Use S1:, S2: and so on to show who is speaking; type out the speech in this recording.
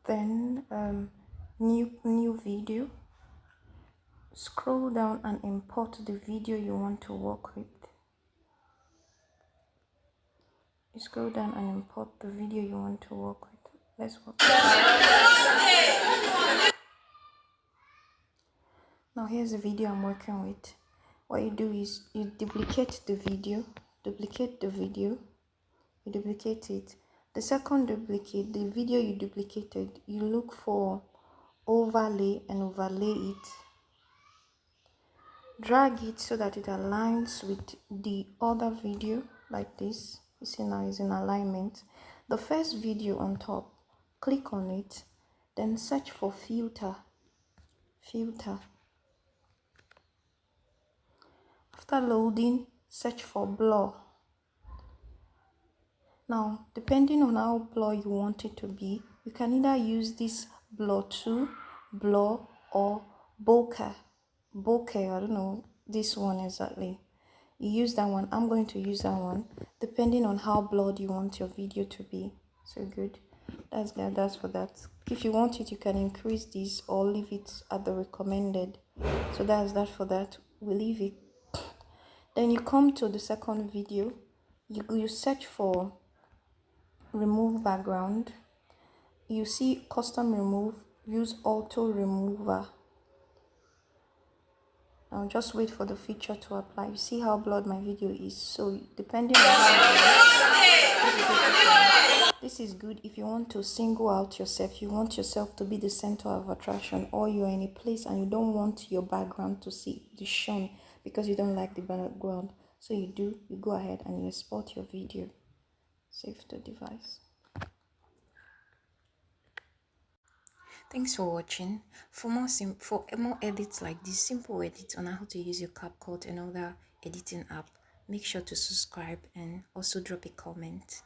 S1: then new video. Scroll down and import the video you want to work with. You scroll down and import the video you want to work with. Let's work. Now here's the video I'm working with. What you do is you duplicate the video, you duplicate it. The second duplicate, the video you duplicated, you look for overlay and overlay it. Drag it so that it aligns with the other video like this. You see now it's in alignment. The first video on top, click on it, then search for filter. After loading, search for blur. Now, depending on how blur you want it to be, you can either use this blur 2, blur, or bokeh. Bokeh, I don't know this one exactly. You use that one. I'm going to use that one, depending on how blurred you want your video to be. So good. That's good. That's for that. If you want it, you can increase this or leave it at the recommended. So that's that for that. We leave it. Then you come to the second video. You search for remove background. You see custom remove. Use auto remover. Now just wait for the feature to apply. You see how blurred my video is. So depending on how this is good if you want to single out yourself. You want yourself to be the center of attraction, or you're in a place and you don't want your background to be shown because you don't like the background. So you go ahead and you export your video. Save the device. Thanks for watching. For more edits like this, simple edits on how to use your CapCut and other editing app, make sure to subscribe and also drop a comment.